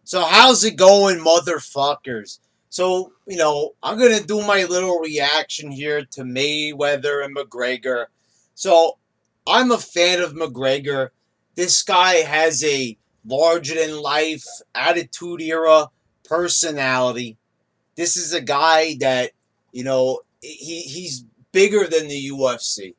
So how's it going, motherfuckers? So, I'm going to do my little reaction here to Mayweather and McGregor. So, I'm a fan of McGregor. This guy has a larger than life attitude era personality. This is a guy that, he's bigger than the UFC.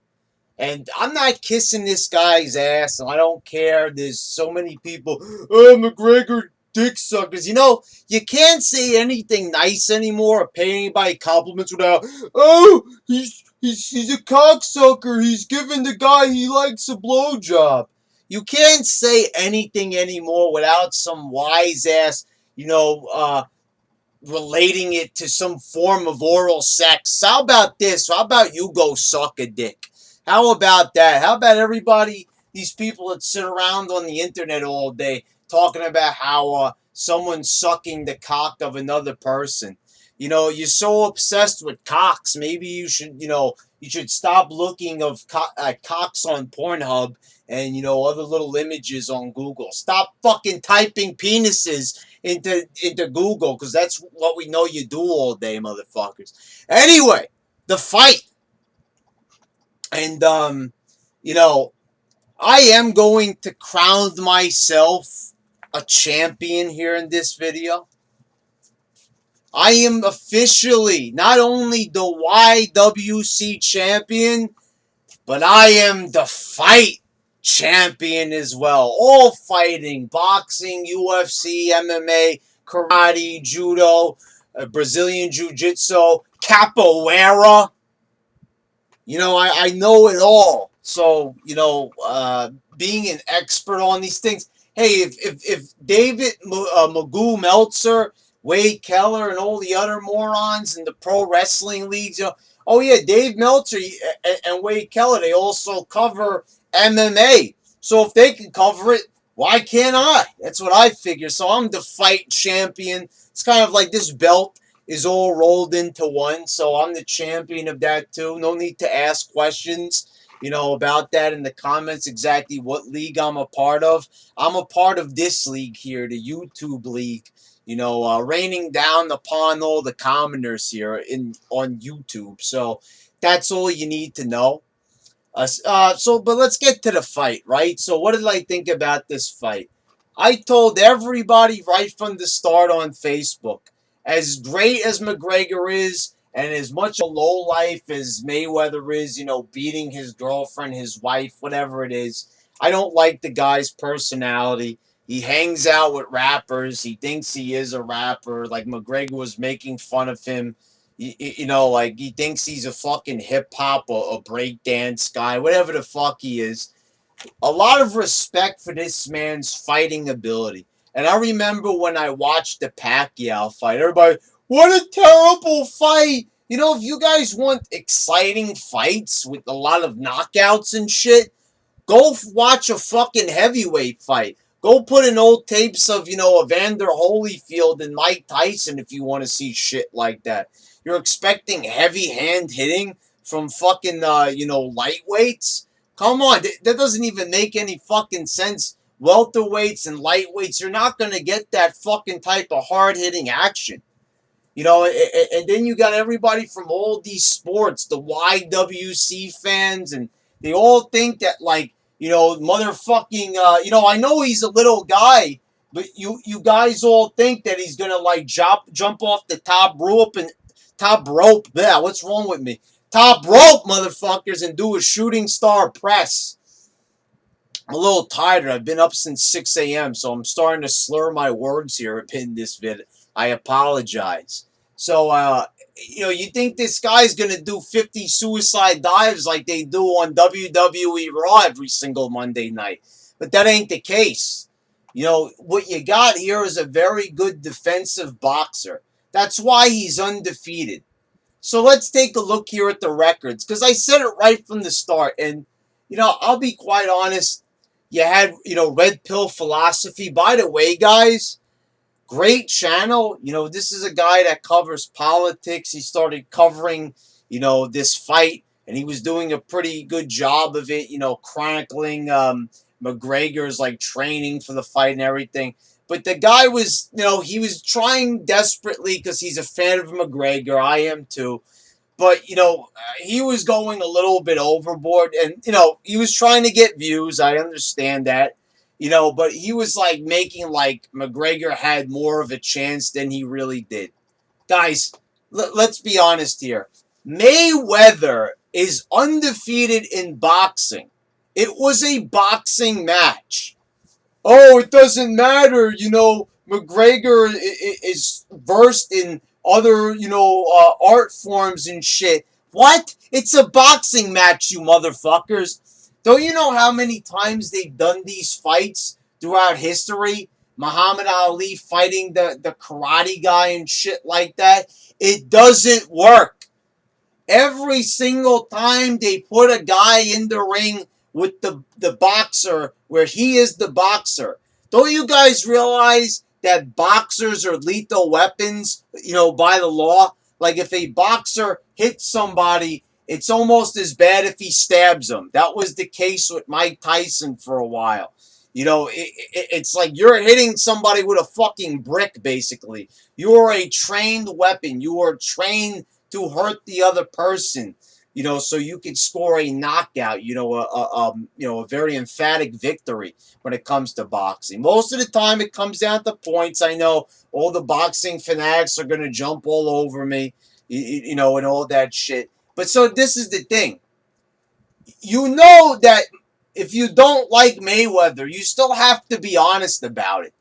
And I'm not kissing this guy's ass, and I don't care. There's so many people, oh, McGregor dick suckers. You can't say anything nice anymore or pay anybody compliments without, oh, he's a cocksucker. He's giving the guy he likes a blowjob. You can't say anything anymore without some wise ass, relating it to some form of oral sex. How about this? How about you go suck a dick? How about that? How about everybody, these people that sit around on the internet all day talking about how someone's sucking the cock of another person? You're so obsessed with cocks. Maybe you should stop looking at cocks on Pornhub and other little images on Google. Stop fucking typing penises into Google, because that's what we know you do all day, motherfuckers. Anyway, the fight, and you know, I am going to crown myself a champion here in this video. I am officially not only the YWC champion, but I am the fight champion as well. All fighting, boxing, UFC, MMA, karate, judo, Brazilian jiu-jitsu, capoeira. I know it all. So, being an expert on these things. Hey, if David Magoo Meltzer, Wade Keller, and all the other morons in the pro wrestling leagues, oh yeah, Dave Meltzer and Wade Keller, they also cover MMA. So if they can cover it, why can't I? That's what I figure. So I'm the fight champion. It's kind of like this belt is all rolled into one. So I'm the champion of that too. No need to ask questions, about that in the comments, exactly what league I'm a part of. I'm a part of this league here, the YouTube league. Raining down upon all the commoners here on YouTube. So that's all you need to know. But let's get to the fight, right? So what did I think about this fight? I told everybody right from the start on Facebook, as great as McGregor is, and as much a low life as Mayweather is, beating his girlfriend, his wife, whatever it is, I don't like the guy's personality. He hangs out with rappers. He thinks he is a rapper. Like McGregor was making fun of him. Like he thinks he's a fucking hip hop or a break dance guy, whatever the fuck he is. A lot of respect for this man's fighting ability. And I remember when I watched the Pacquiao fight, everybody, what a terrible fight. If you guys want exciting fights with a lot of knockouts and shit, go watch a fucking heavyweight fight. Go put in old tapes of, Evander Holyfield and Mike Tyson if you want to see shit like that. You're expecting heavy hand hitting from fucking, lightweights? Come on, that doesn't even make any fucking sense. Welterweights and lightweights, you're not going to get that fucking type of hard hitting action. And then you got everybody from all these sports, the YWC fans, and they all think that, like, motherfucking, I know he's a little guy, but you guys all think that he's gonna like jump off the top rope. Yeah, what's wrong with me? Top rope, motherfuckers, and do a shooting star press. I'm a little tired. I've been up since 6 a.m., so I'm starting to slur my words here in this vid. I apologize. So, you think this guy's going to do 50 suicide dives like they do on WWE Raw every single Monday night. But that ain't the case. What you got here is a very good defensive boxer. That's why he's undefeated. So let's take a look here at the records, because I said it right from the start. And, I'll be quite honest. You had, Red Pill Philosophy. By the way, guys, great channel. This is a guy that covers politics. He started covering, this fight, and he was doing a pretty good job of it, chronicling McGregor's like training for the fight and everything. But the guy was, he was trying desperately because he's a fan of McGregor. I am too. But, he was going a little bit overboard. And, he was trying to get views. I understand that. But he was like making like McGregor had more of a chance than he really did. Guys, let's be honest here. Mayweather is undefeated in boxing. It was a boxing match. Oh, it doesn't matter. McGregor is versed in other, art forms and shit. What? It's a boxing match, you motherfuckers. Don't you know how many times they've done these fights throughout history? Muhammad Ali fighting the karate guy and shit like that. It doesn't work. Every single time they put a guy in the ring with the boxer where he is the boxer. Don't you guys realize that boxers are lethal weapons, by the law? Like if a boxer hits somebody, it's almost as bad if he stabs them. That was the case with Mike Tyson for a while. It's like you're hitting somebody with a fucking brick, basically. You are a trained weapon. You are trained to hurt the other person, so you can score a knockout, a very emphatic victory when it comes to boxing. Most of the time it comes down to points. I know all the boxing fanatics are going to jump all over me, and all that shit. But so this is the thing. You know that if you don't like Mayweather, you still have to be honest about it.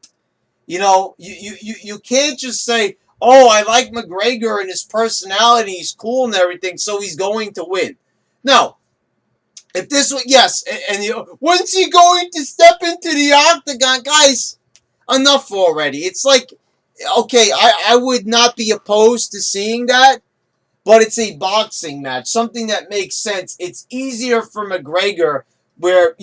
You can't just say, oh, I like McGregor and his personality, he's cool and everything, so he's going to win. No. If this was, yes, and when's he going to step into the octagon? Guys, enough already. It's like, okay, I would not be opposed to seeing that, but it's a boxing match, something that makes sense. It's easier for McGregor where,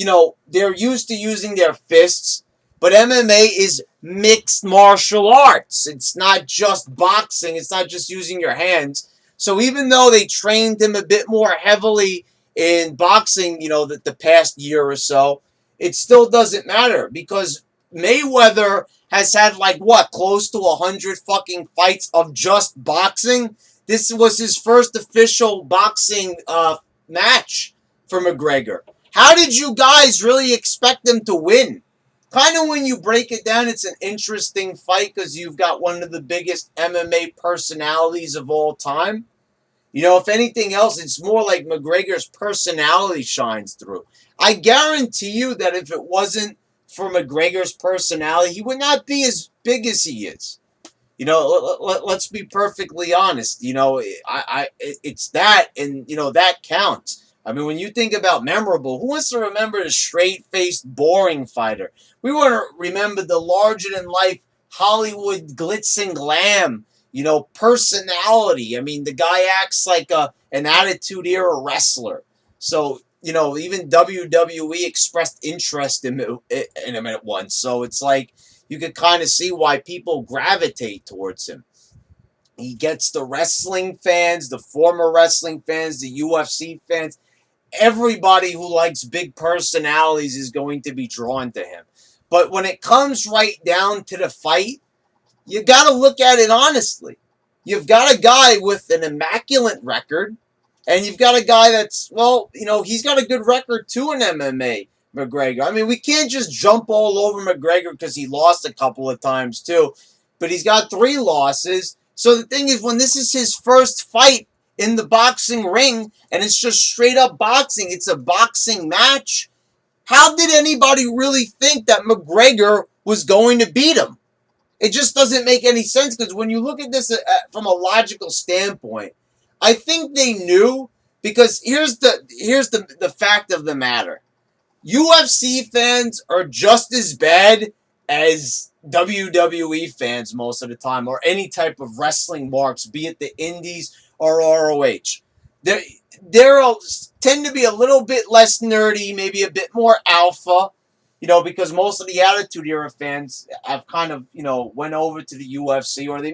they're used to using their fists, but MMA is mixed martial arts. It's not just boxing. It's not just using your hands. So even though they trained him a bit more heavily in boxing, the past year or so, it still doesn't matter because Mayweather has had like what, close to 100 fucking fights of just boxing. This was his first official boxing match for McGregor. How did you guys really expect him to win? Kind of when you break it down, it's an interesting fight because you've got one of the biggest MMA personalities of all time. If anything else, it's more like McGregor's personality shines through. I guarantee you that if it wasn't for McGregor's personality, he would not be as big as he is. Let's be perfectly honest. It's that, and that counts. I mean, when you think about memorable, who wants to remember the straight-faced, boring fighter? We want to remember the larger-than-life Hollywood glitz and glam, personality. I mean, the guy acts like an Attitude-Era wrestler. So, even WWE expressed interest in him at once. So it's like you could kind of see why people gravitate towards him. He gets the wrestling fans, the former wrestling fans, the UFC fans. Everybody who likes big personalities is going to be drawn to him. But when it comes right down to the fight, you got to look at it honestly. You've got a guy with an immaculate record, and you've got a guy that's, he's got a good record too in MMA, McGregor. I mean, we can't just jump all over McGregor because he lost a couple of times too, but he's got 3 losses. So the thing is, when this is his first fight in the boxing ring, and it's just straight up boxing, it's a boxing match, how did anybody really think that McGregor was going to beat him? It just doesn't make any sense because when you look at this from a logical standpoint, I think they knew because here's the fact of the matter. UFC fans are just as bad as WWE fans most of the time, or any type of wrestling marks, be it the indies or ROH. They tend to be a little bit less nerdy, maybe a bit more alpha, because most of the Attitude Era fans have kind of, went over to the UFC, or they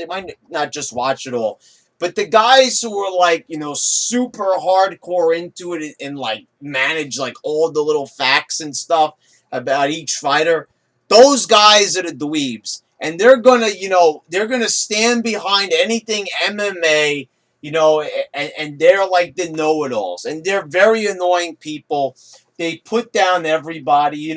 might not just watch it all. But the guys who were like, super hardcore into it and like manage like all the little facts and stuff about each fighter, Those guys are the dweebs, and they're gonna, they're gonna stand behind anything MMA, and they're like the know-it-alls, and they're very annoying people. They put down everybody,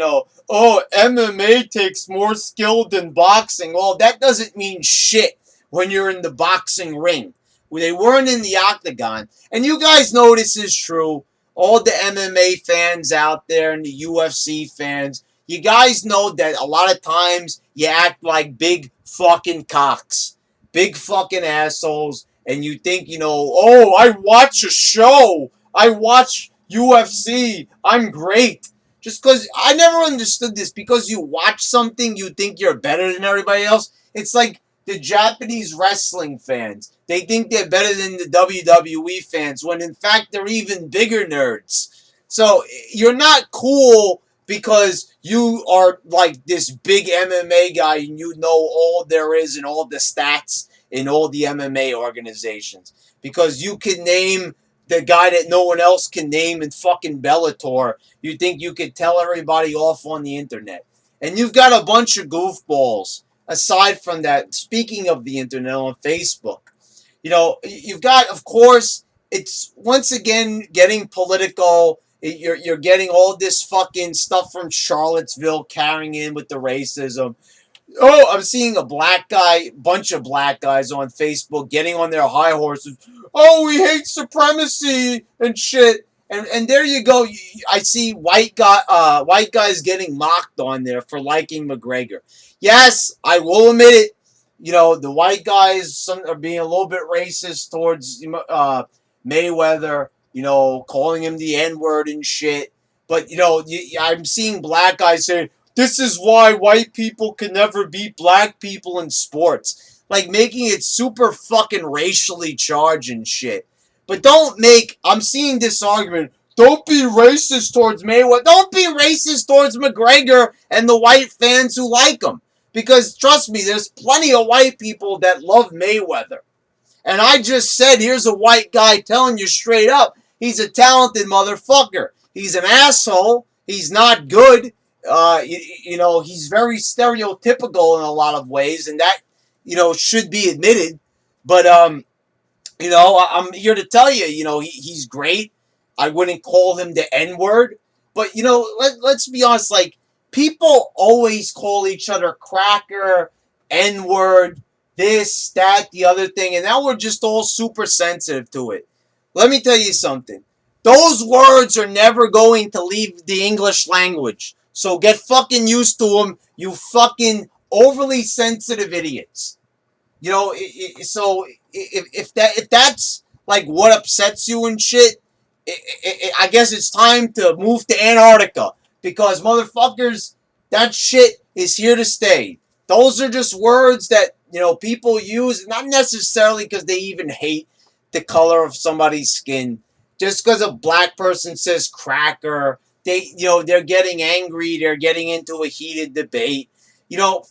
Oh, MMA takes more skill than boxing. Well, that doesn't mean shit when you're in the boxing ring. They weren't in the octagon, and you guys know this is true. All the MMA fans out there and the UFC fans, you guys know that a lot of times you act like big fucking cocks, big fucking assholes, and you think, oh, I watch a show, I watch UFC, I'm great. Just because I never understood this, because you watch something, you think you're better than everybody else. It's like the Japanese wrestling fans. They think they're better than the WWE fans, when in fact they're even bigger nerds. So you're not cool because you are like this big MMA guy and you know all there is and all the stats in all the MMA organizations. Because you can name the guy that no one else can name in fucking Bellator. You think you could tell everybody off on the internet. And you've got a bunch of goofballs aside from that. Speaking of the internet, on Facebook, you've got, of course, it's once again getting political. You're getting all this fucking stuff from Charlottesville carrying in with the racism. Oh, I'm seeing bunch of black guys on Facebook getting on their high horses. Oh, we hate supremacy and shit. And there you go. I see white guys getting mocked on there for liking McGregor. Yes, I will admit it. The white guys, some are being a little bit racist towards Mayweather. Calling him the N-word and shit. But I'm seeing black guys saying, this is why white people can never beat black people in sports. Like, making it super fucking racially charged and shit. But I'm seeing this argument, don't be racist towards Mayweather. Don't be racist towards McGregor and the white fans who like him. Because, trust me, there's plenty of white people that love Mayweather. And I just said, here's a white guy telling you straight up, he's a talented motherfucker. He's an asshole. He's not good. He's very stereotypical in a lot of ways, and that, should be admitted. But, I'm here to tell you, he's great. I wouldn't call him the N-word. But, let's be honest, like, people always call each other cracker, N-word, this, that, the other thing, and now we're just all super sensitive to it. Let me tell you something. Those words are never going to leave the English language. So get fucking used to them, you fucking overly sensitive idiots. So if that's like what upsets you and shit, I guess it's time to move to Antarctica, because motherfuckers, that shit is here to stay. Those are just words that people use, not necessarily because they even hate the color of somebody's skin. Just because a black person says cracker, they're getting angry. They're getting into a heated debate.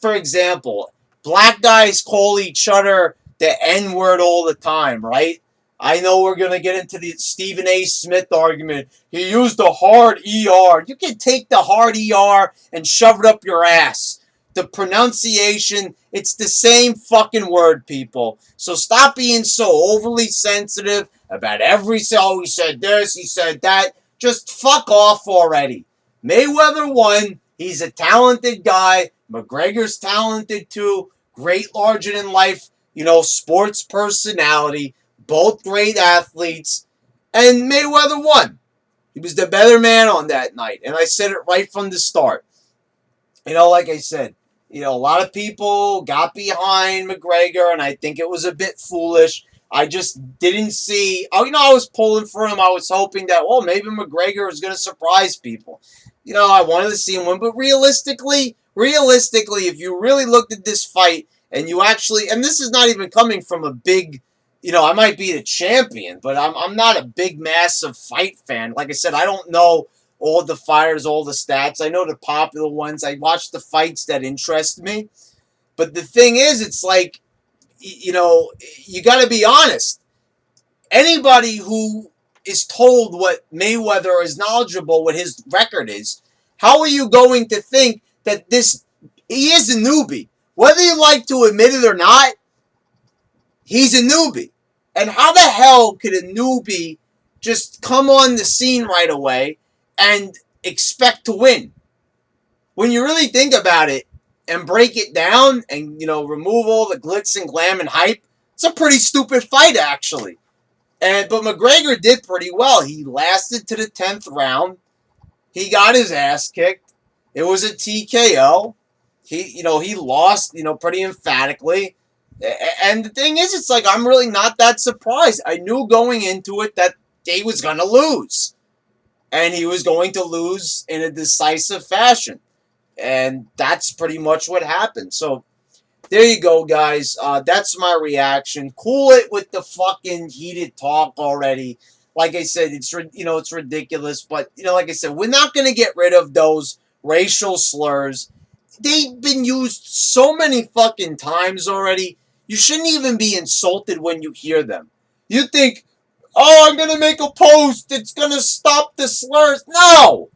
For example, black guys call each other the N-word all the time, right? I know we're going to get into the Stephen A. Smith argument. He used the hard ER. You can take the hard ER and shove it up your ass. The pronunciation, it's the same fucking word, people. So stop being so overly sensitive about he said this, he said that. Just fuck off already. Mayweather won. He's a talented guy. McGregor's talented too. Great larger-than-life, sports personality. Both great athletes. And Mayweather won. He was the better man on that night. And I said it right from the start. Like I said, a lot of people got behind McGregor, and I think it was a bit foolish. I just didn't see. I was pulling for him. I was hoping that, maybe McGregor is going to surprise people. I wanted to see him win. But realistically, if you really looked at this fight and you actually, and this is not even coming from a big, I might be the champion, but I'm not a big, massive fight fan. Like I said, I don't know all the fighters, all the stats. I know the popular ones. I watch the fights that interest me. But the thing is, it's like, you got to be honest. Anybody who is told what Mayweather is knowledgeable, what his record is, how are you going to think that this He is a newbie. Whether you like to admit it or not, he's a newbie. And how the hell could a newbie just come on the scene right away and expect to win? When you really think about it and break it down and, remove all the glitz and glam and hype, it's a pretty stupid fight, actually. But McGregor did pretty well. He lasted to the 10th round. He got his ass kicked. It was a TKO. He lost, pretty emphatically. And the thing is, it's like, I'm really not that surprised. I knew going into it that he was going to lose. And he was going to lose in a decisive fashion. And that's pretty much what happened. So, there you go, guys. That's my reaction. Cool it with the fucking heated talk already. Like I said, it's ridiculous. But, like I said, we're not going to get rid of those racial slurs. They've been used so many fucking times already. You shouldn't even be insulted when you hear them. You think, oh, I'm going to make a post. It's going to stop the slurs. No!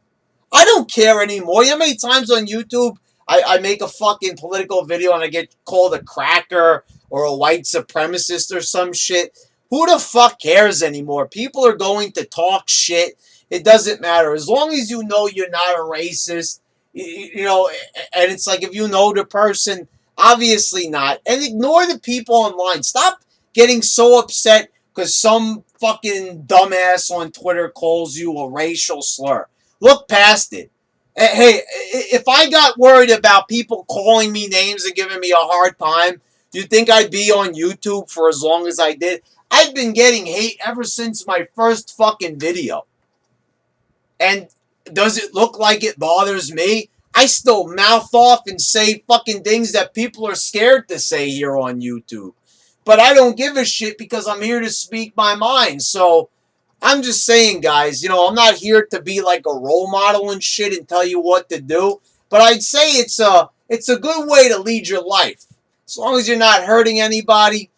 I don't care anymore. You know how many times on YouTube I make a fucking political video and I get called a cracker or a white supremacist or some shit? Who the fuck cares anymore? People are going to talk shit. It doesn't matter. As long as you know you're not a racist, and it's like, if you know the person, obviously not. And ignore the people online. Stop getting so upset because some fucking dumbass on Twitter calls you a racial slur. Look past it. Hey, if I got worried about people calling me names and giving me a hard time, do you think I'd be on YouTube for as long as I did? I've been getting hate ever since my first fucking video. And does it look like it bothers me? I still mouth off and say fucking things that people are scared to say here on YouTube. But I don't give a shit because I'm here to speak my mind. So I'm just saying, guys, I'm not here to be like a role model and shit and tell you what to do. But I'd say it's a good way to lead your life. As long as you're not hurting anybody,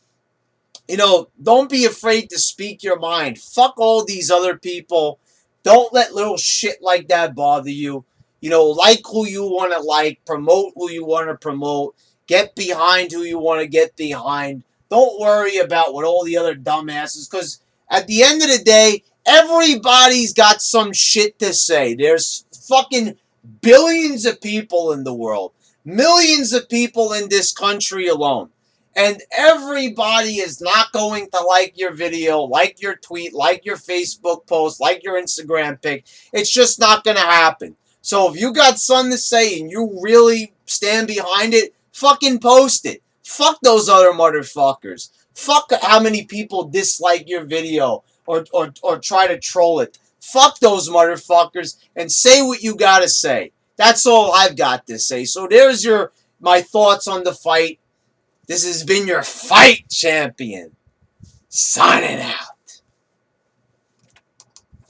don't be afraid to speak your mind. Fuck all these other people. Don't let little shit like that bother you. Like who you want to like, promote who you want to promote, get behind who you want to get behind. Don't worry about what all the other dumbasses, because at the end of the day, everybody's got some shit to say. There's fucking billions of people in the world, millions of people in this country alone. And everybody is not going to like your video, like your tweet, like your Facebook post, like your Instagram pic. It's just not going to happen. So if you got something to say and you really stand behind it, fucking post it. Fuck those other motherfuckers. Fuck how many people dislike your video or try to troll it. Fuck those motherfuckers and say what you gotta say. That's all I've got to say. So there's my thoughts on the fight. This has been your fight champion. Signing out.